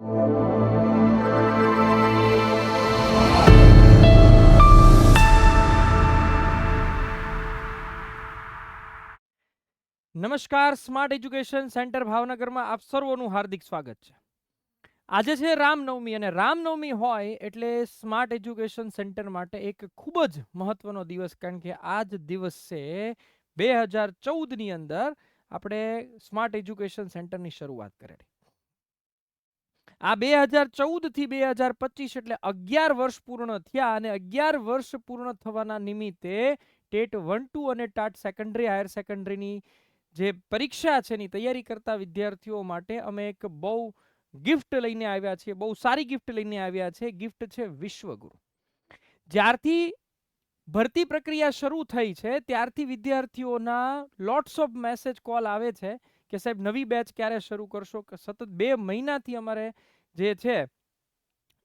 નમસ્કાર, smart education centre ભાવનગરમાં આપ સર્વોનું હાર્દિક સ્વાગત છે. આજે છે રામનવમી અને રામનવમી હોય એટલે સ્માર્ટ એજ્યુકેશન સેન્ટર માટે એક ખૂબ જ મહત્વનો દિવસ, કારણ કે આ જ દિવસે 2014ની અંદર આપણે સ્માર્ટ એજ્યુકેશન સેન્ટરની શરૂઆત કરેલી. આ 2014 થી 2025 એટલે 11 વર્ષ પૂર્ણ થયા અને 11 વર્ષ પૂર્ણ થવાના નિમિત્તે ટેટ 1-2 અને ટાટ સેકન્ડરી હાયર સેકન્ડરીની જે પરીક્ષા છે એની તૈયારી કરતા વિદ્યાર્થીઓ માટે અમે એક બહુ ગિફ્ટ લઈને આવ્યા છીએ, બહુ સારી ગિફ્ટ લઈને આવ્યા છે. ગિફ્ટ છે વિશ્વગુરુ. જ્યારથી ભરતી પ્રક્રિયા શરૂ થઈ છે ત્યારથી વિદ્યાર્થીઓના લોટ્સ ઓફ મેસેજ કોલ આવે છે કે સાહેબ નવી બેચ ક્યારે શરૂ કરશો. સતત 2 મહિનાથી અમારે જે છે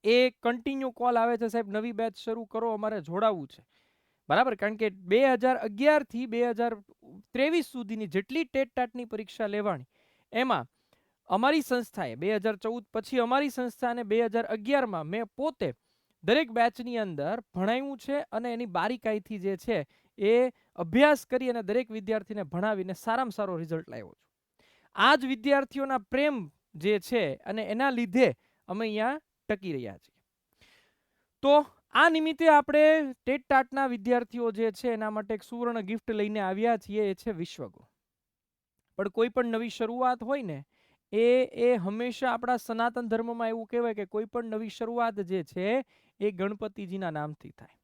એ કન્ટિન્યુ કોલ આવે છે, સાહેબ નવી બેચ શરૂ કરો, અમારે જોડાવવું છે. બરાબર, કારણ કે 2011 થી 2023 સુધીની જેટલી ટેટ ટાટની પરીક્ષા લેવાની એમાં અમારી સંસ્થાએ 2014 પછી અમારી સંસ્થાને 2011માં મેં પોતે દરેક બેચની અંદર ભણાવ્યું છે અને એની બારીકાઈથી જે છે એ અભ્યાસ કરી અને દરેક વિદ્યાર્થીને ભણાવીને સારામાં સારો રિઝલ્ટ લાવ્યો છું. આ જ વિદ્યાર્થીઓના પ્રેમ જે છે અને એના લીધે અમે અહીંયા ટકી રહ્યા છીએ. તો આ નિમિત્તે આપણે ટેટ ટાટના વિદ્યાર્થીઓ જે છે એના માટે એક સુવર્ણ ગિફ્ટ લઈને આવ્યા છીએ, એ છે વિશ્વગુરુ. પણ કોઈ પણ નવી શરૂઆત હોય ને એ હંમેશા આપણા સનાતન ધર્મમાં એવું કહેવાય કે કોઈ પણ નવી શરૂઆત જે છે એ ગણપતિજીના નામથી થાય.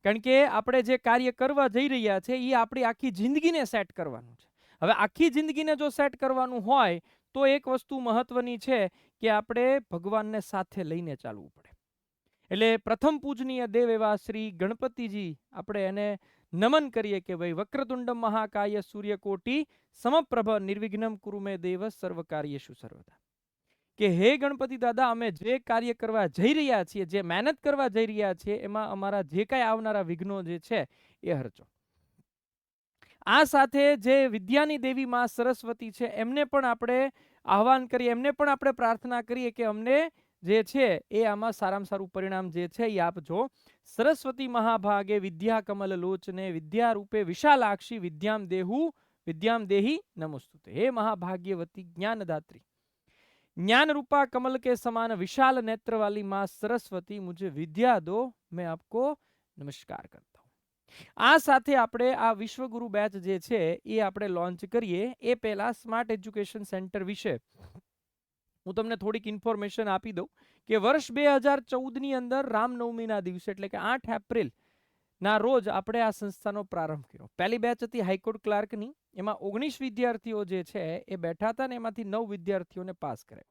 કારણ કે આપણે જે કાર્ય કરવા જઈ રહ્યા છે એ આપણી આખી જિંદગીને સેટ કરવાનું છે. હવે આખી જિંદગીને જો સેટ કરવાનું હોય તો એક વસ્તુ મહત્વની છે કે આપણે ભગવાનને સાથે લઈને ચાલવું પડે. એટલે પ્રથમ પૂજનીય દેવ એવા શ્રી ગણપતિજી આપણે એને નમન કરીએ કે ભાઈ વક્રતુંડ મહાકાય સૂર્યકોટી સમપ્રભ નિર્વિઘ્નમ કુરુ મે દેવ સર્વ કાર્યેષુ સર્વદા. કે હે ગણપતિ દાદા, અમે જે કાર્ય કરવા જઈ રહ્યા છીએ, જે મહેનત કરવા જઈ રહ્યા છીએ એમાં અમારા જે કાંઈ આવનારા વિઘ્નો જે છે એ હરચો. આ સાથે જે વિદ્યાની દેવી માં સરસ્વતી છે એમને પણ આપણે આહવાન કરીએ, એમને પણ આપણે પ્રાર્થના કરીએ કે અમને જે છે એ આમાં સારામાં સારું પરિણામ જે છે એ આપજો. સરસ્વતી મહાભાગે વિદ્યા કમલ લોચને વિદ્યા રૂપે વિશાલાક્ષી વિદ્યામ દેહી નમોસ્તુતે. હે મહાભાગ્યવતી જ્ઞાનદાત્રી, ज्ञान रूपा कमल के समान विशाल नेत्र वाली माँ सरस्वती, मुझे विद्या दो, मैं आपको नमस्कार करता हूँ. આ સાથે આપણે આ વિશ્વગુરુ બેચ જે છે એ આપણે લોન્ચ કરીએ એ પહેલા સ્માર્ટ એજ્યુકેશન સેન્ટર વિશે હું તમને થોડીક ઇન્ફોર્મેશન આપી દઉં કે વર્ષ 2014ની અંદર રામનવમીના દિવસે એટલે કે 8 એપ્રિલ ના રોજ આપણે આ સંસ્થાનો પ્રારંભ કર્યો. પહેલી બેચ હતી હાઈકોર્ટ ક્લાર્કની, એમાં 19 વિદ્યાર્થીઓ જે છે એ બેઠા હતા ને એમાંથી 9 વિદ્યાર્થીઓને પાસ કર્યા.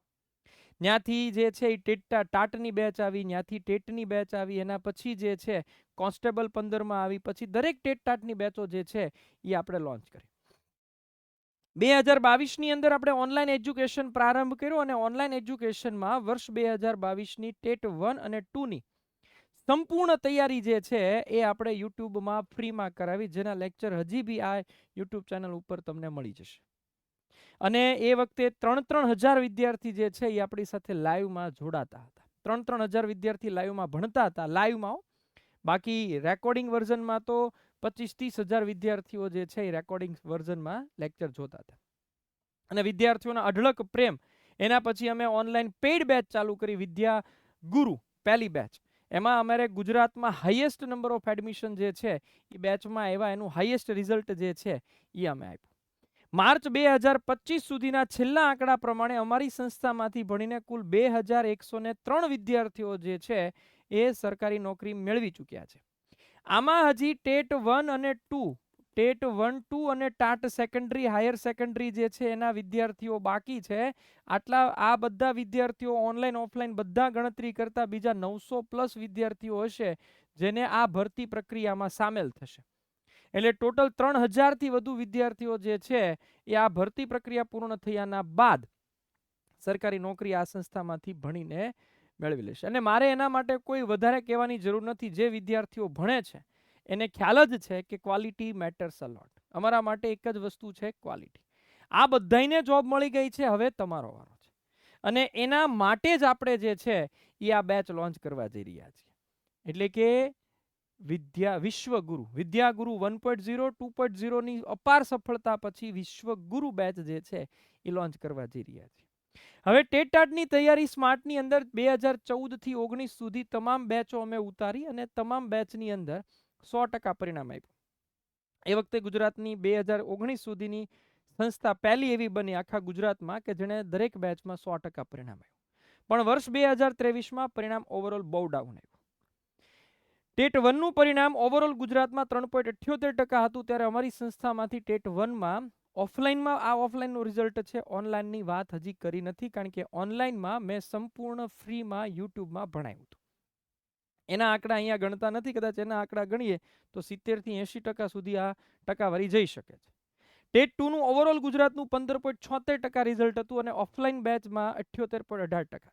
ત્યાંથી જે છે એ ટાટની બેચ આવી, ત્યાંથી ટેટની બેચ આવી, એના પછી જે છે કોન્સ્ટેબલ 15માં આવી, પછી દરેક ટેટ ટાટની બેચો જે છે એ આપણે લોન્ચ કરી. 2022ની અંદર આપણે ઓનલાઈન એજ્યુકેશન પ્રારંભ કર્યો અને ઓનલાઈન એજ્યુકેશનમાં વર્ષ 2022ની ટેટ 1 અને 2ની સંપૂર્ણ તૈયારી જે છે એ આપણે યુટ્યુબમાં ફ્રીમાં કરાવી, જેના લેક્ચર હજી બી આ યુટ્યુબ ચેનલ ઉપર તમને મળી જશે. અને એ વખતે 3,000 વિદ્યાર્થી જે છે એ આપણી સાથે લાઈવમાં જોડાતા હતા. 3,000 વિદ્યાર્થી લાઈવમાં ભણતા હતા, લાઈવમાં. બાકી રેકોર્ડિંગ વર્ઝનમાં તો 25-30,000 વિદ્યાર્થીઓ જે છે એ રેકોર્ડિંગ વર્ઝનમાં લેક્ચર જોતા હતા. અને વિદ્યાર્થીઓના અઢળક પ્રેમ, એના પછી અમે ઓનલાઈન પેઇડ બેચ ચાલુ કરી, વિદ્યા ગુરુ પહેલી બેચ. એમાં અમારે ગુજરાતમાં હાઈએસ્ટ નંબર ઓફ એડમિશન જે છે એ બેચમાં એવા એનું હાઈએસ્ટ રિઝલ્ટ જે છે એ અમે આપ્યું. માર્ચ 2025 સુધીના છેલ્લા આંકડા પ્રમાણે અમારી સંસ્થામાંથી ભણીને કુલ 2,103 વિદ્યાર્થીઓ જે છે એ સરકારી નોકરી મેળવી ચૂક્યા છે. આમાં હજી ટેટ 1 અને 2, ટેટ 1, 2 અને ટાટ સેકન્ડરી હાયર સેકન્ડરી જે છે એના વિદ્યાર્થીઓ બાકી છે. આ બધા વિદ્યાર્થીઓ ઓનલાઈન ઓફલાઈન બધા ગણતરી કરતા બીજા 900+ વિદ્યાર્થીઓ હશે જેને આ ભરતી પ્રક્રિયામાં સામેલ થશે. એટલે ટોટલ 3,000થી વધુ વિદ્યાર્થીઓ જે છે એ આ ભરતી પ્રક્રિયા પૂર્ણ થયાના બાદ સરકારી નોકરી આ સંસ્થામાંથી ભણીને મેળવી લેશે. અને મારે એના માટે કોઈ વધારે કહેવાની જરૂર નથી. જે વિદ્યાર્થીઓ ભણે છે એને ખ્યાલ જ છે કે ક્વોલિટી મેટર્સ અ લોટ. અમારા માટે એક જ વસ્તુ છે, ક્વોલિટી. આ બધાને જોબ મળી ગઈ છે, હવે તમારો વારો છે. અને એના માટે જ આપણે જે છે એ આ બેચ લોન્ચ કરવા જઈ રહ્યા છીએ. એટલે કે વિશ્વગુરુ વિદ્યાગુરુ 1.0 2.0 ની અપાર સફળતા પછી વિશ્વગુરુ બેચ જે છે એ લોન્ચ કરવા જઈ રહ્યા છીએ. હવે ટેટ ટાટની તૈયારી સ્માર્ટની અંદર 2014 થી 19 સુધી તમામ બેચો અમે ઉતારી અને તમામ બેચની અંદર 100% પરિણામ આપ્યું. એ વખતે ગુજરાતની 2019 સુધીની સંસ્થા પહેલી એવી બની આખા ગુજરાતમાં કે જેણે દરેક બેચમાં 100% પરિણામ આવ્યું. પણ વર્ષ 2023માં પરિણામ ઓવરઓલ બહુ ડાઉન આવ્યું. ટેટ 1 નું પરિણામ ઓવરઓલ ગુજરાતમાં 3.78% હતું, ત્યારે અમારી સંસ્થામાંથી ટેટ 1માં ઓફલાઈનમાં આ ઓફલાઈનનું રિઝલ્ટ છે, ઓનલાઈનની વાત હજી કરી નથી, કારણ કે ઓનલાઈનમાં મેં સંપૂર્ણ ફ્રીમાં યુટ્યુબમાં ભણાવ્યું હતું. એના આંકડા અહીંયા ગણતા નથી, કદાચ એના આંકડા ગણીએ તો 70 થી 80% સુધી આ ટકાવારી જઈ શકે છે. ટેટ 2 નું ઓવરઓલ ગુજરાતનું 15.76% રિઝલ્ટ હતું અને ઓફલાઈન બેચમાં 78.18% છે.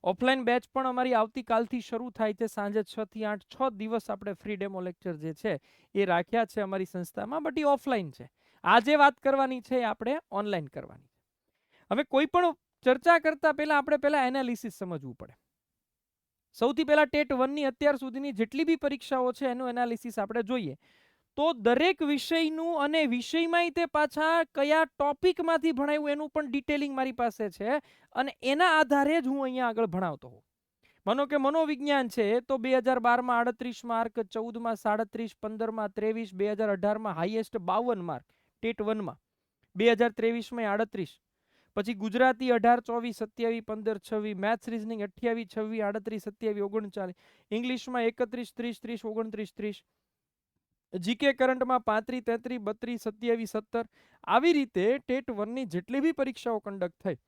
ઓફલાઈન બેચ પણ અમારી આવતીકાલથી શરૂ થાય છે, સાંજે 6 થી 8 6 દિવસ આપણે ફ્રી ડેમો લેક્ચર જે છે એ રાખ્યા છે અમારી સંસ્થામાં, બટ એ ઓફલાઈન છે. આજે વાત કરવાની છે એ આપણે ઓનલાઈન કરવાની છે. હવે કોઈ પણ ચર્ચા કરતા પહેલા આપણે પહેલા એનાલિસિસ સમજવું પડે. સૌથી પહેલા ટેટ 1 ની અત્યાર સુધીની જેટલી બી પરીક્ષાઓ છે એનું એનાલિસિસ આપણે જોઈએ તો દરેક વિષયનું અને વિષયમાં તે પાછા કયા ટોપિકમાંથી ભણાવ્યું એનું પણ ડિટેલિંગ મારી પાસે છે અને એના આધારે જ હું અહીંયા આગળ ભણાવતો હોઉં. માનો કે મનોવિજ્ઞાન છે તો 2012માં 38 માર્ક, 14માં 37, 15માં 23, 2018માં હાઈએસ્ટ 52 માર્ક ટેટ 1માં, 2023માં 38, પછી ગુજરાતી 18, 24, 27, 15, 26, મેથ્સ રીઝનિંગ 28, 26, 38, 27, 39, ઇંગ્લિશમાં 31, 30, 30, 29, 30, જીકે કરંટમાં 35, 33, 32, 27, 17. આવી રીતે ટેટ 1 ની જેટલી બી પરીક્ષાઓ કન્ડક્ટ થઈ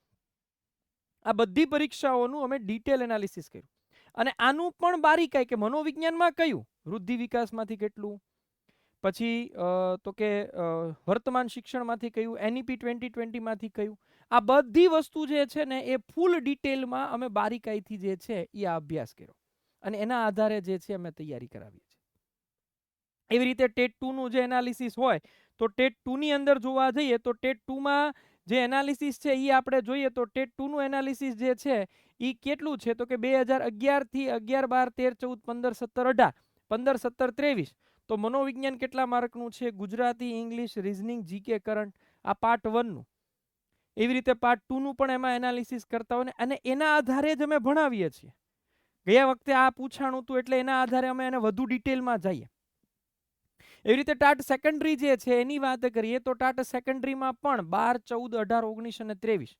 આ બધી પરીક્ષાઓનું અમે ડિટેલ એનાલિસિસ કર્યું અને આનું પણ બારીકાઈ કે મનોવિજ્ઞાનમાં કયું વૃદ્ધિ વિકાસમાંથી કેટલું, પછી તો કે વર્તમાન શિક્ષણમાંથી કયું, એનઈપી 2020 માંથી કયું, આ બધી વસ્તુ જે છે ને એ ફૂલ ડિટેલમાં અમે બારીકાઈથી જે છે એ આ અભ્યાસ કર્યો અને એના આધારે જે છે અમે તૈયારી કરાવી છે. એવી રીતે ટેટ 2 નું જે એનાલિસિસ હોય તો ટેટ 2 ની અંદર જોવા જઈએ તો ટેટ 2 માં જે એનાલિસિસ છે એ આપણે જોઈએ તો ટેટ 2 નું એનાલિસિસ જે છે એ કેટલું છે તો કે 2011 થી 11, 12, 13, 14, 15, 17, 15, 17, 23 તો મનોવિજ્ઞાન કેટલા માર્કનું છે, Gujarati, English, reasoning, GK current, આ પાર્ટ 1 નું. એવી રીતે પાર્ટ 2 નું પણ એમાં એનાલિસિસ કરતા હોય અને એના આધારે જ અમે ભણાવીએ છીએ. ગયા વખતે આ પૂછાણું હતું એટલે એના આધારે અમે એને વધુ ડિટેલમાં જઈએ. એવી રીતે ટાટ સેકન્ડરી જે છે એની વાત કરીએ તો ટાટ સેકન્ડરીમાં પણ 12, 14, 18, 19 અને 23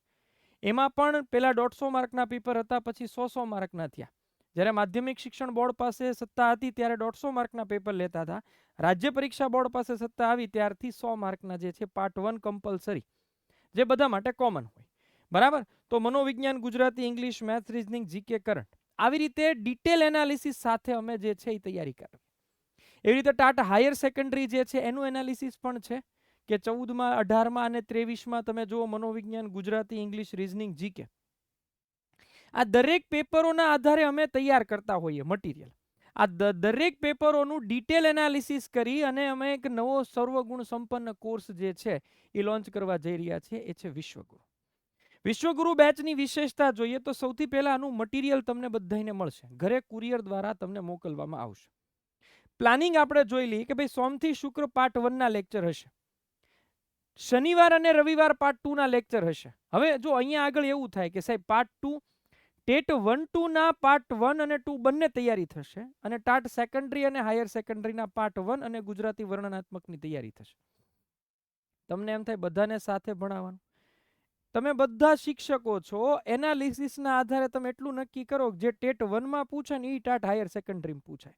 એમાં પણ પેલા 150 માર્કના પેપર હતા, પછી 100 માર્કના થયા. જ્યારે માધ્યમિક શિક્ષણ બોર્ડ પાસે સત્તા હતી ત્યારે 150 માર્કના પેપર લેતા હતા. રાજ્ય પરીક્ષા બોર્ડ પાસે સત્તા આવી ત્યારથી 100 માર્કના જે છે પાર્ટ 1 કમ્પલસરી, જે બધા માટે કોમન હોય. બરાબર, તો મનોવિજ્ઞાન, Gujarati, English, maths, reasoning, GK current, આવી રીતે ડિટેલ એનાલિસિસ સાથે અમે જે છે એ તૈયારી કરી. એવી રીતે ટાટ હાયર સેકન્ડરી જે છે એનું એનાલિસિસ પણ છે કે 14માં, 18માં અને 23માં તમે જુઓ મનોવિજ્ઞાન, ગુજરાતી, ઇંગ્લિશ, રીઝનિંગ, જીકે, આ દરેક પેપરોના આધારે અમે તૈયાર કરતા હોઈએ મટીરિયલ. આ દરેક પેપરોનું ડિટેલ એનાલિસિસ કરી અને અમે એક નવો સર્વગુણ સંપન્ન કોર્સ જે છે એ લોન્ચ કરવા જઈ રહ્યા છીએ, એ છે વિશ્વગુરુ. વિશ્વગુરુ બેચની વિશેષતા જોઈએ તો સૌથી પહેલા આનું મટીરિયલ તમને બધાને મળશે, ઘરે કુરિયર દ્વારા તમને મોકલવામાં આવશે. પ્લાનિંગ આપણે જોઈ લઈએ કે ભાઈ સોમથી શુક્ર પાર્ટ 1 ના લેક્ચર હશે, શનિવાર અને રવિવાર પાર્ટ 2 ના લેક્ચર હશે. હવે જો અહીંયા આગળ એવું થાય કે સાહેબ પાર્ટ 2 ટેટ 1-2 ના પાર્ટ 1 અને 2 બંને તૈયારી થશે અને ટાટ સેકન્ડરી અને હાયર સેકન્ડરીના પાર્ટ 1 અને ગુજરાતી વર્ણનાત્મકની તૈયારી થશે. તમને એમ થાય બધાને સાથે ભણાવવાનું, તમે બધા શિક્ષકો છો, એનાલિસિસના આધારે તમે એટલું નક્કી કરો જે ટેટ 1 માં પૂછાય ને એ ટાટ હાયર સેકન્ડરીમાં પૂછાય.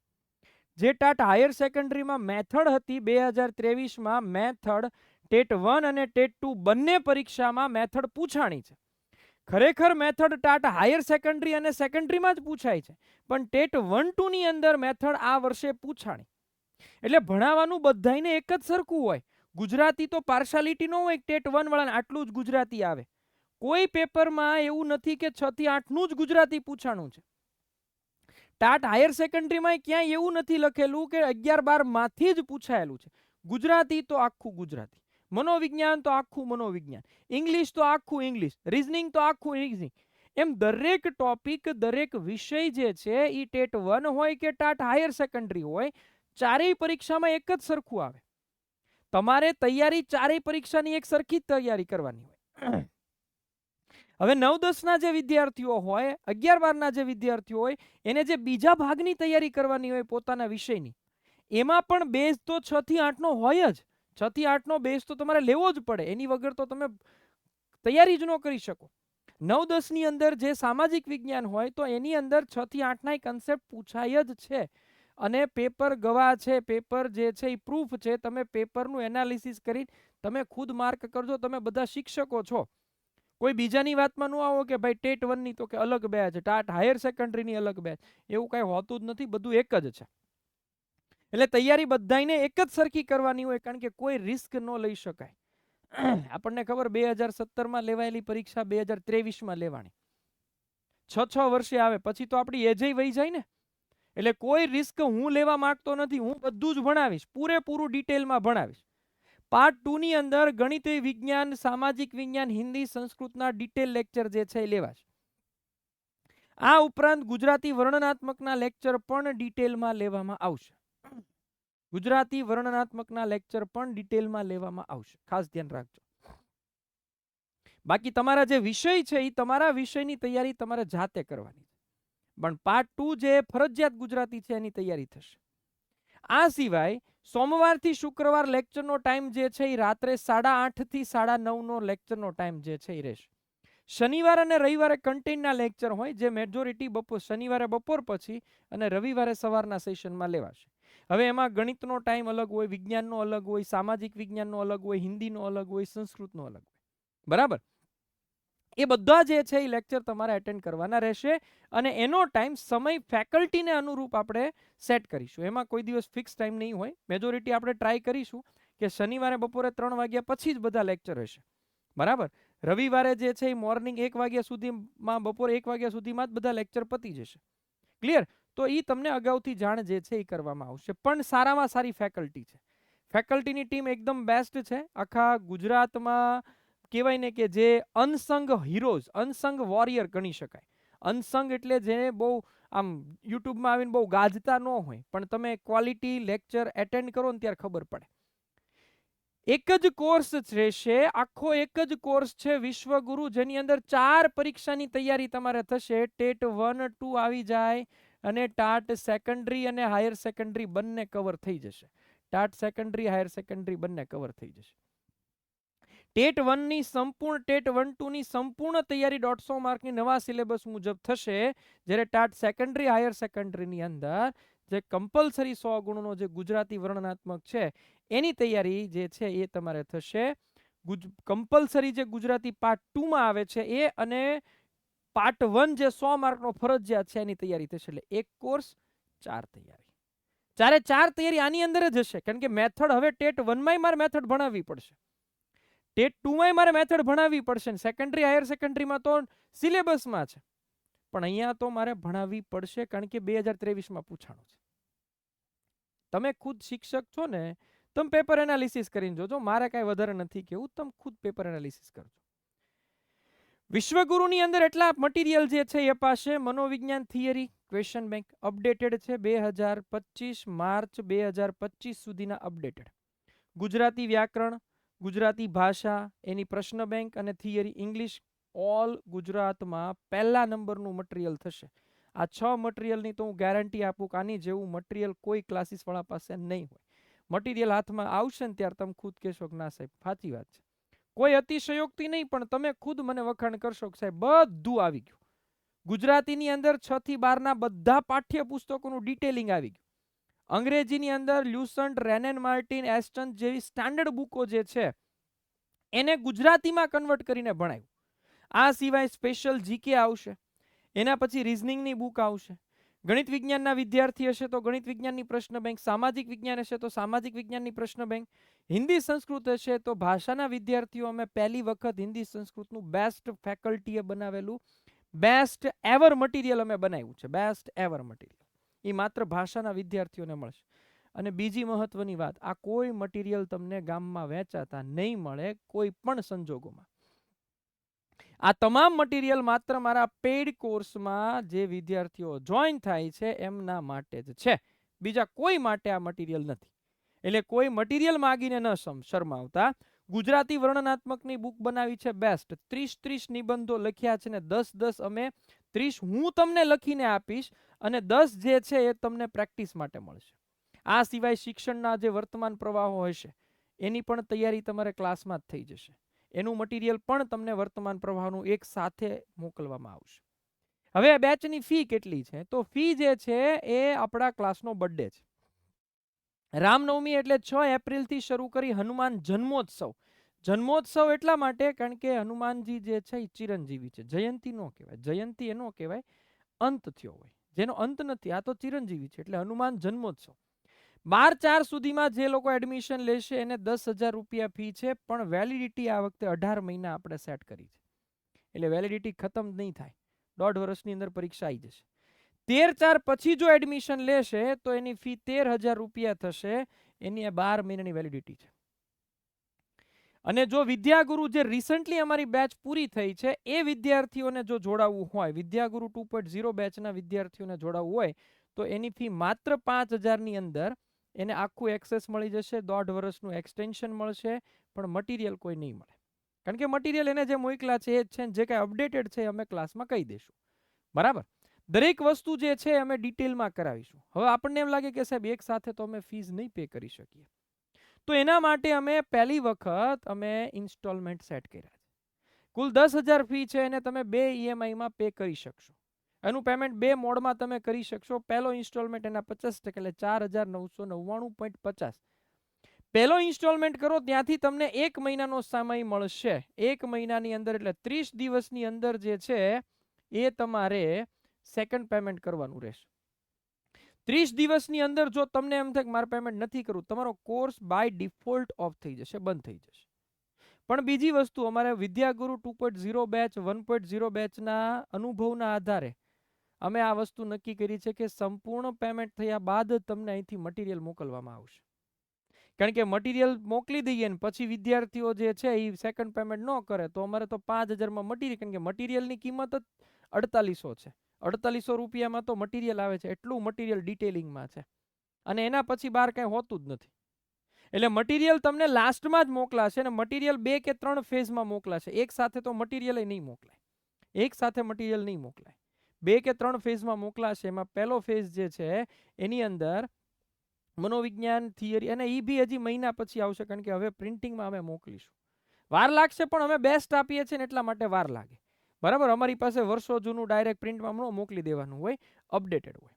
જે ટાટ હાયર સેકન્ડરીમાં મેથડ હતી 2023માં મેથડ ટેટ 1 અને ટેટ 2 બંને પરીક્ષામાં મેથડ પૂછાણી છે. ખરેખર મેથડ ટાટ હાયર સેકન્ડરી અને સેકન્ડરીમાં જ પૂછાય છે, પણ ટેટ 1-2 ની અંદર મેથડ આ વર્ષે પૂછાણી. એટલે ભણાવવાનું બધાને એક જ સરખું હોય. ગુજરાતી તો પાર્શાલિટી ન હોય ટેટ 1 વાળાને આટલું જ ગુજરાતી આવે. કોઈ પેપરમાં એવું નથી કે 6 થી 8 નું જ ગુજરાતી પૂછાણું છે. ટાટ હાયર સેકન્ડરીમાં ક્યાંય એવું નથી લખેલું કે 11-12 માંથી જ પૂછાયેલું છે. ગુજરાતી તો આખું ગુજરાતી, મનોવિજ્ઞાન તો આખું મનોવિજ્ઞાન, ઇંગ્લિશ તો આખું ઇંગ્લિશ, રીઝનિંગ તો આખું રીઝનિંગ. એમ દરેક ટોપિક, દરેક વિષય જે છે એ ટેટ 1 હોય કે ટાટ હાયર સેકન્ડરી હોય, ચારેય પરીક્ષામાં એક જ સરખું આવે. તમારે તૈયારી ચારેય પરીક્ષાની એક સરખી જ તૈયારી કરવાની હોય. હવે 9-10 ના જે વિદ્યાર્થીઓ હોય, 11-12 ના જે વિદ્યાર્થીઓ હોય, એને જે બીજા ભાગની તૈયારી કરવાની હોય પોતાના વિષયની, એમાં પણ બેઝ તો 6 થી 8 નો હોય જ. 6 થી 8 નો બેઝ તો તમારે લેવો જ પડે, એની વગર તો તમે તૈયારી જ ન કરી શકો. 9-10 ની અંદર જે સામાજિક વિજ્ઞાન હોય તો એની અંદર 6 થી 8 ના કન્સેપ્ટ પૂછાય જ છે. અને પેપર ગવાહ છે, પેપર જે છે એ પ્રૂફ છે. તમે પેપરનું એનાલિસિસ કરી તમે ખુદ માર્ક કરજો. તમે બધા શિક્ષકો છો, કોઈ બીજાની વાતમાં ન આવો કે ભાઈ ટેટ 1 ની તો કે અલગ બેચ, ટાટ હાયર સેકન્ડરીની અલગ બેચ. એવું કઈ હોતું જ નથી, બધું એક જ છે. એટલે તૈયારી બધાને એક જ સરખી કરવાની હોય, કારણ કે કોઈ રિસ્ક ન લઈ શકાય. આપણને ખબર 2017 લેવાયેલી પરીક્ષા 2023 લેવાની, 6 વર્ષે આવે, પછી તો આપણી એજય વહી જાય ને. એટલે કોઈ રિસ્ક હું લેવા માંગતો નથી. હું બધું જ ભણાવીશ, પૂરેપૂરું ડિટેલમાં ભણાવીશ. પાર્ટ 2 ની અંદર ગણિત વિજ્ઞાન, સામાજિક વિજ્ઞાન, હિન્દી, સંસ્કૃતના ડિટેલ લેક્ચર જે છે એ લેવાશે. આ ઉપરાંત ગુજરાતી વર્ણનાત્મકના લેક્ચર પણ ડિટેલમાં લેવામાં આવશે. ગુજરાતી વર્ણનાત્મકના લેક્ચર પણ ડિટેલમાં લેવામાં આવશે, ખાસ ધ્યાન રાખજો. બાકી તમારા જે વિષય છે એ તમારા વિષયની તૈયારી તમારે જાતે કરવાની. પણ પાર્ટ 2 જે ફરજિયાત ગુજરાતી છે એની તૈયારી થશે. આ સિવાય સોમવારથી શુક્રવાર લેક્ચરનો ટાઈમ જે છે એ રાત્રે 8:30 થી 9:30 નો લેક્ચરનો ટાઈમ જે છે એ રહેશે. શનિવાર અને રવિવારે કન્ટેન્ટના લેક્ચર હોય, જે મેજોરિટી શનિવારે બપોર પછી અને રવિવારે સવારના સેશનમાં લેવાશે. હવે એમાં ગણિતનો ટાઈમ અલગ હોય, વિજ્ઞાનનો અલગ હોય, સામાજિક વિજ્ઞાનનો અલગ હોય, હિન્દીનો અલગ હોય, સંસ્કૃતનો અલગ હોય. બરાબર? એ બધા જે છે એ લેક્ચર તમારે એટેન્ડ કરવાના રહેશે. અને એનો ટાઈમ, સમય ફેકલ્ટીને અનુરૂપ આપણે સેટ કરીશું. એમાં કોઈ દિવસ ફિક્સ ટાઈમ નહીં હોય. મેજોરિટી આપણે ટ્રાય કરીશું કે શનિવારે બપોરે 3 વાગ્યા પછી જ બધા લેક્ચર હશે. બરાબર? રવિવારે જે છે એ મોર્નિંગ 1 વાગ્યા સુધીમાં, બપોરે 1 વાગ્યા સુધીમાં જ બધા લેક્ચર પતી જશે. ક્લિયર? તો એ તમને અગાઉથી જાણ જે છે એ કરવામાં આવશે. પણ સારામાં સારી ફેકલ્ટી છે. ફેકલ્ટીની ટીમ એકદમ બેસ્ટ છે. આખા ગુજરાતમાં કહેવાય ને કે જે અનસંગ હીરોઝ, અનસંગ વોરિયર ગણી શકાય. અનસંગ એટલે જેને બહુ આમ યુટ્યુબમાં આવીને બહુ ગાજતા ન હોય, પણ તમે ક્વોલિટી લેક્ચર એટેન્ડ કરો ને ત્યારે ખબર પડે. એક જ કોર્સ રહેશે, આખો એક જ કોર્સ છે વિશ્વગુરુ, જેની અંદર 4 પરીક્ષાની તૈયારી તમારે થશે. ટેટ 1, 2 આવી જાય અને ટાટ સેકન્ડરી અને હાયર સેકન્ડરી બંને કવર થઈ જશે. ટાટ સેકન્ડરી, હાયર સેકન્ડરી બંને કવર થઈ જશે. ટેટ 1 ની સંપૂર્ણ, ટેટ 1, 2 ની સંપૂર્ણ તૈયારી 150 માર્કની નવા સિલેબસ મુજબ થશે. જ્યારે ટાટ સેકન્ડરી, હાયર સેકન્ડરીની અંદર જે કમ્પલસરી 100 ગુણનો જે ગુજરાતી વર્ણનાત્મક છે એની તૈયારી જે છે એ તમારે થશે. કમ્પલસરી જે ગુજરાતી પાર્ટ 2 માં આવે છે એ, અને પાર્ટ 1 જે 100 માર્કનો ફરજિયાત છે એની તૈયારી થશે. એટલે એક કોર્સ 4 તૈયારી. 4 તૈયારી આની અંદર જ હશે. કારણ કે મેથડ હવે ટેટ 1 માં મારે મેથડ ભણાવવી પડશે, ટેટ 2 માં મારે મેથડ ભણાવવી પડશે, સેકન્ડરી હાયર સેકન્ડરીમાં તો સિલેબસમાં છે. પણ અહીંયા તો મારે ભણાવવી પડશે, કારણ કે 2023 પૂછાણું છે. તમે ખુદ શિક્ષક છો ને, તમે પેપર એનાલિસિસ કરીને જોજો. મારે કાંઈ વધારે નથી કેવું, તમે ખુદ પેપર એનાલિસિસ કરજો. વિશ્વગુરુની અંદર એટલા મટીરિયલ જે છે એ પાસે મનોવિજ્ઞાન થિયરી ક્વેશ્ચન બેંક અપડેટેડ છે 2025 માર્ચ 2025 સુધીના અપડેટેડ. ગુજરાતી વ્યાકરણ, ગુજરાતી ભાષા, એની પ્રશ્ન બેંક અને થિયરી ઇંગ્લિશ ઓલ ગુજરાતમાં પહેલા નંબરનું મટીરિયલ થશે. આ 6 મટીરિયલની તો હું ગેરંટી આપું કે આની જેવું મટીરિયલ કોઈ ક્લાસીસ વાળા પાસે નહીં હોય. મટીરિયલ હાથમાં આવશે ને ત્યારે તમે ખુદ કહેશો કે ના સાહેબ સાચી વાત છે. કોઈ અતિશયોક્તિ નહીં, પણ તમે ખુદ મને વખાણ કરશો કે સાહેબ બધું આવી ગયું. ગુજરાતીની અંદર 6 થી 12 ના બધા પાઠ્યપુસ્તકોનું ડિટેલિંગ આવી ગયું. અંગ્રેજીની અંદર લ્યુસન્ટ, રેનેન માર્ટિન, એસ્ટન જેવી સ્ટાન્ડર્ડ બુકો જે છે એને ગુજરાતીમાં કન્વર્ટ કરીને ભણાવ્યું. આ સિવાય સ્પેશિયલ જીકે આવશે, એના પછી રીઝનિંગની બુક આવશે. ગણિત વિજ્ઞાનના વિદ્યાર્થી હશે તો ગણિત વિજ્ઞાનની પ્રશ્ન બેંક, સામાજિક વિજ્ઞાન હશે તો સામાજિક વિજ્ઞાનની પ્રશ્ન બેંક, હિન્દી સંસ્કૃત હશે તો ભાષાના વિદ્યાર્થીઓ અમે પહેલી વખત હિન્દી સંસ્કૃતનું બેસ્ટ ફેકલ્ટીએ બનાવેલું બેસ્ટ એવર મટીરિયલ અમે બનાવ્યું છે. બેસ્ટ એવર મટીરિયલ એ માત્ર ભાષાના વિદ્યાર્થીઓને મળશે. અને બીજી મહત્વની વાત, આ કોઈ મટીરિયલ તમને ગામમાં વેચાતા નહીં મળે કોઈ પણ સંજોગોમાં. આ તમામ મટીરિયલ માત્ર મારા પેઇડ કોર્સમાં જે વિદ્યાર્થીઓ જોઈન થાય છે એમના માટે જ છે, બીજા કોઈ માટે આ મટીરિયલ નથી. એટલે કોઈ મટીરિયલ માગીને ન શરમાવતા. ગુજરાતી વર્ણનાત્મકની બુક બનાવી છે બેસ્ટ, 30 નિબંધો લખ્યા છે ને 10 અમે 30 હું તમને લખીને આપીશ અને 10 જે છે એ તમને પ્રેક્ટિસ માટે મળશે. આ સિવાય શિક્ષણના જે વર્તમાન પ્રવાહો હશે એની પણ તૈયારી તમારે ક્લાસમાં જ થઈ જશે. એનું મટીરિયલ પણ તમને વર્તમાન પ્રવાહનું એક સાથે મોકલવામાં આવશે. હવે બેચની ફી કેટલી છે? તો ફી જે છે એ આપણા ક્લાસનો બર્થડે છે. રામનવમી એટલે 6 એપ્રિલથી શરૂ કરી હનુમાન જન્મોત્સવ. જન્મોત્સવ એટલા માટે કારણ કે હનુમાનજી જે છે એ ચિરંજીવી છે. જયંતી નો કહેવાય, જયંતી એનો કહેવાય અંત થયો હોય, જેનો અંત નથી. આ તો ચિરંજીવી છે એટલે હનુમાન જન્મોત્સવ. 12/4 સુધીમાં જે લોકો એડમિશન લેશે એને 10,000 રૂપિયા ફી છે, પણ વેલિડિટી આ વખતે 18 મહિના આપણે સેટ કરી છે. એટલે વેલિડિટી ખતમ નહીં થાય, 1.5 વર્ષની અંદર પરીક્ષા આવી જશે. 13/4 પછી જો એડમિશન લેશે તો એની ફી 13,000 રૂપિયા થશે. એની 12 મહિનાની વેલિડિટી છે. અને જો વિદ્યાગુરુ જે રિસન્ટલી અમારી બેચ પૂરી થઈ છે એ વિદ્યાર્થીઓને જો જોડાવવું હોય, વિદ્યાગુરુ 2.0 બેચના વિદ્યાર્થીઓને જોડાવવું હોય તો એની ફી માત્ર 5,000 ની અંદર એને આખું એક્સેસ મળી જશે, 1.5 વર્ષનું એક્સટેન્શન મળશે, પણ મટીરિયલ કોઈ નહીં મળે. કારણ કે મટીરિયલ એને જે મોકલા છે એ જ છે, જે કાંઈ અપડેટેડ છે અમે ક્લાસમાં કહી દઈશું. બરાબર? દરેક વસ્તુ જે છે અમે ડિટેલમાં કરાવીશું. હવે આપણને એમ લાગે કે સાહેબ એક સાથે તો અમે ફીસ નહીં પે કરી શકીએ, તો એના માટે અમે પહેલી વખત અમે ઇન્સ્ટોલમેન્ટ સેટ કર્યા છે. કુલ 10,000 ફી છે એને તમે 2 EMIમાં પે કરી શકશો. એનું પેમેન્ટ 2 મોડમાં તમે કરી શકશો. પહેલો ઇન્સ્ટોલમેન્ટ એના 50% એટલે 4,999.50. પહેલો ઇન્સ્ટોલમેન્ટ કરો ત્યાંથી તમને 1 મહિનાનો સમય મળશે. 1 મહિનાની અંદર એટલે 30 દિવસની અંદર જે છે એ તમારે સેકન્ડ પેમેન્ટ કરવાનું રહેશે. 30 દિવસની અંદર જો તમને એમ થાય કે મારે પેમેન્ટ નથી કરવું, તમારો કોર્સ બાય ડિફોલ્ટ ઓફ થઈ જશે, બંધ થઈ જશે. પણ બીજી વસ્તુ, અમારે વિદ્યાગુરુ 2.0 બેચ 1.0 બેચના અનુભવના આધારે અમે આ વસ્તુ નક્કી કરી છે કે સંપૂર્ણ પેમેન્ટ થયા બાદ જ તમને અહીંથી મટીરિયલ મોકલવામાં આવશે. કારણ કે મટીરિયલ મોકલી દઈએ ને પછી વિદ્યાર્થીઓ જે છે એ સેકન્ડ પેમેન્ટ ન કરે તો અમારે તો 5,000માં મટીરિયલ, કારણ કે મટીરિયલની કિંમત જ 4800 છે. 4800 રૂપિયામાં તો મટીરિયલ આવે છે, એટલું મટીરિયલ ડિટેલિંગમાં છે અને એના પછી બહાર કાંઈ હોતું જ નથી. એટલે મટીરિયલ તમને લાસ્ટમાં જ મોકલાશે અને મટીરિયલ 2 કે 3 ફેઝમાં મોકલાશે. એક સાથે તો મટીરિયલ નહીં મોકલાય, એક સાથે મટીરિયલ નહીં મોકલાય, 2 કે 3 ફેઝમાં મોકલાશે. એમાં પહેલો ફેઝ જે છે એની અંદર મનોવિજ્ઞાન, થિયરી, અને એ બી હજી મહિના પછી આવશે કારણ કે હવે પ્રિન્ટિંગમાં અમે મોકલીશું. વાર લાગશે પણ અમે બેસ્ટ આપીએ છીએ ને એટલા માટે વાર લાગે. બરાબર? અમારી પાસે વર્ષો જૂનું ડાયરેક્ટ પ્રિન્ટમાં મોકલી દેવાનું હોય, અપડેટેડ હોય.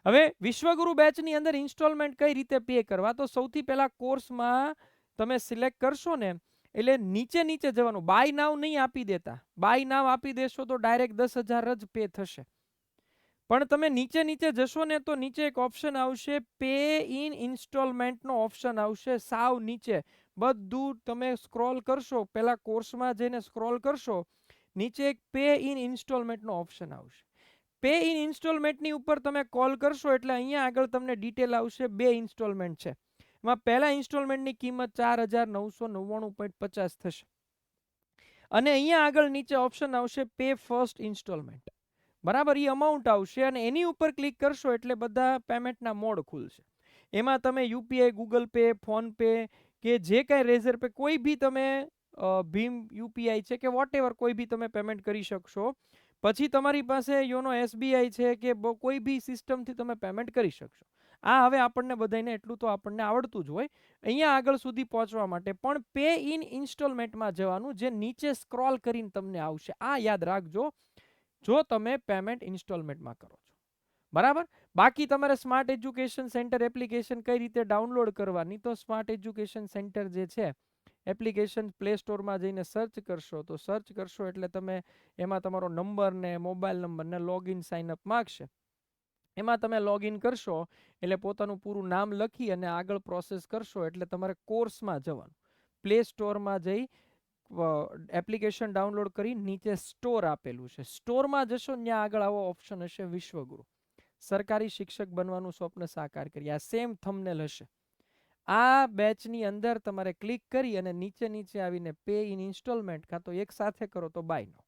હવે વિશ્વગુરુ બેચની અંદર ઇન્સ્ટોલમેન્ટ કઈ રીતે પે કરવા? તો સૌથી પહેલા કોર્સમાં તમે સિલેક્ટ કરશો ને એટલે નીચે જવાનું. બાય નાવ નહીં આપી દેતા. બાય નાવ આપી દેશો તો ડાયરેક્ટ 10,000 જ પે થશે. પણ તમે નીચે જશો ને તો નીચે એક ઓપ્શન આવશે, પે ઇન ઇન્સ્ટોલમેન્ટનો ઓપ્શન આવશે સાવ નીચે. બધું તમે સ્ક્રોલ કરશો, પહેલા કોર્સમાં જઈને સ્ક્રોલ કરશો, નીચે એક પે ઇન ઇન્સ્ટોલમેન્ટનો ઓપ્શન આવશે. પે ઇન ઇન્સ્ટોલમેન્ટની ઉપર તમે કોલ કરશો એટલે અહીંયા આગળ તમને ડિટેલ આવશે. 2 ઇન્સ્ટોલમેન્ટ છે, એમાં પહેલા ઇન્સ્ટોલમેન્ટની કિંમત 4,999.50 થશે અને અહીંયા આગળ નીચે ઓપ્શન આવશે પે ફર્સ્ટ ઇન્સ્ટોલમેન્ટ. બરાબર? એ અમાઉન્ટ આવશે અને એની ઉપર ક્લિક કરશો એટલે બધા પેમેન્ટના મોડ ખુલશે. એમાં તમે UPI, Google pay, phone pay કે જે કાંઈ રેઝર પે, કોઈ બી તમે ભીમ યુપીઆઈ છે કે વોટ એવર કોઈ બી તમે પેમેન્ટ કરી શકશો. પછી તમારી પાસે યોનો એસબીઆઈ છે કે કોઈ બી સિસ્ટમથી તમે પેમેન્ટ કરી શકશો. આ હવે આપણને બધાને એટલું તો આપણને આવડતું જ હોય. અહીંયા આગળ સુધી પહોંચવા માટે પણ પે ઇન ઇન્સ્ટોલમેન્ટમાં જવાનું, જે નીચે સ્ક્રોલ કરીને તમને આવશે. આ યાદ રાખજો જો તમે પેમેન્ટ ઇન્સ્ટોલમેન્ટમાં કરો છો. બરાબર? બાકી તમારે સ્માર્ટ એજ્યુકેશન સેન્ટર એપ્લિકેશન કઈ રીતે ડાઉનલોડ કરવાની? તો સ્માર્ટ એજ્યુકેશન સેન્ટર જે છે એપ્લિકેશન પ્લે સ્ટોરમાં જઈને સર્ચ કરશો, તો સર્ચ કરશો એટલે તમે એમાં તમારો નંબર ને મોબાઈલ નંબર ને લોગિન સાઇનઅપ માગશે. એમાં તમે લોગિન કરશો એટલે પોતાનું પૂરું નામ લખી અને આગળ પ્રોસેસ કરશો એટલે તમારે કોર્સમાં જવાનું. પ્લે સ્ટોરમાં જઈ એપ્લિકેશન ડાઉનલોડ કરી નીચે સ્ટોર આપેલું છે, સ્ટોરમાં જશો ત્યાં આગળ આવો ઓપ્શન હશે વિશ્વગુરુ. સરકારી શિક્ષક બનવાનું સ્વપ્ન સાકાર કરીએ. આ સેમ થંબનેલ હશે. આ બેચની અંદર તમારે ક્લિક કરી અને નીચે આવીને પે ઇન ઇન્સ્ટોલમેન્ટ કાં તો એક સાથે કરો તો બાય નો,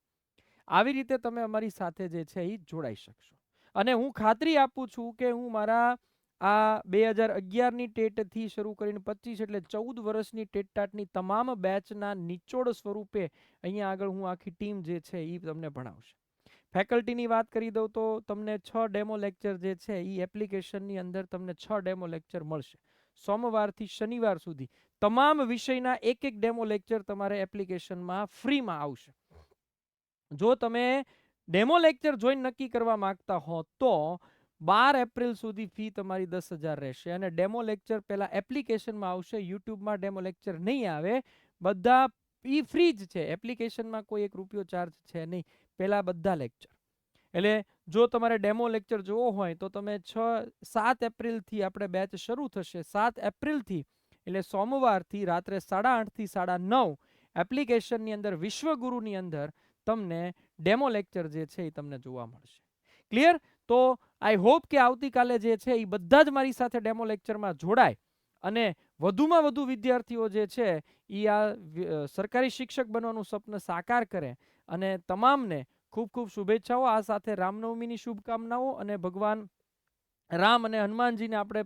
આવી રીતે તમે અમારી સાથે જે છે એ જોડાઈ શકશો. અને હું ખાતરી આપું છું કે હું મારા આ 2011ની ટેટથી શરૂ કરીને 25 એટલે 14 વર્ષની ટેટટાટની તમામ બેચના નિચોડ સ્વરૂપે અહીંયા આગળ હું આખી ટીમ જે છે એ તમને ભણાવશે. ફેકલ્ટીની વાત કરી દઉં તો તમને 6 ડેમો લેક્ચર જે છે એ એપ્લિકેશનની અંદર તમને 6 ડેમો લેક્ચર મળશે. સોમવારથી શનિવાર સુધી તમામ વિષયના એક ડેમો લેક્ચર તમારે એપ્લિકેશનમાં ફ્રીમાં આવશે. જો તમે ડેમો લેક્ચર જોઈન નક્કી કરવા માંગતા હો તો 12 એપ્રિલ સુધી ફી તમારી 10,000 રહેશે. અને ડેમો લેક્ચર પહેલા એપ્લિકેશનમાં આવશે, યુટ્યુબમાં ડેમો લેક્ચર નહીં આવે. બધા ફ્રી જ છે, એપ્લિકેશનમાં કોઈ ₹1 ચાર્જ છે નહીં. પહેલા બધા લેક્ચર. એટલે જો તમારે ડેમો લેક્ચર જોવો હોય તો તમે 7 એપ્રિલથી આપણે બેચ શરૂ થશે. 7 એપ્રિલથી એટલે સોમવારથી રાત્રે 8:30 થી 9:30 એપ્લિકેશનની અંદર વિશ્વગુરુની અંદર તમને ડેમો લેક્ચર જે છે એ તમને જોવા મળશે. ક્લિયર? તો આઈ હોપ કે આવતીકાલે જે છે એ બધા જ મારી સાથે ડેમો લેક્ચરમાં જોડાય અને વધુમાં વધુ વિદ્યાર્થીઓ જે છે એ આ સરકારી શિક્ષક બનવાનું સ્વપ્ન સાકાર કરે. અને તમામને ખૂબ ખૂબ શુભેચ્છાઓ. આ સાથે રામનવમીની શુભકામનાઓ અને ભગવાન રામ અને હનુમાનજીને આપણે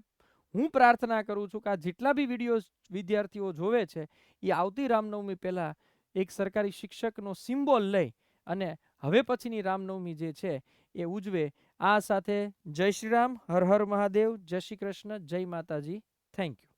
હું પ્રાર્થના કરું છું કે આ જેટલા બી વિડીયો વિદ્યાર્થીઓ જોવે છે એ આવતી રામનવમી પહેલા એક સરકારી શિક્ષકનો સિમ્બોલ લઈ અને હવે પછીની રામનવમી જે છે એ ઉજવે. આ સાથે જય શ્રી રામ, હર હર મહાદેવ, જય શ્રી કૃષ્ણ, જય માતાજી. Thank you.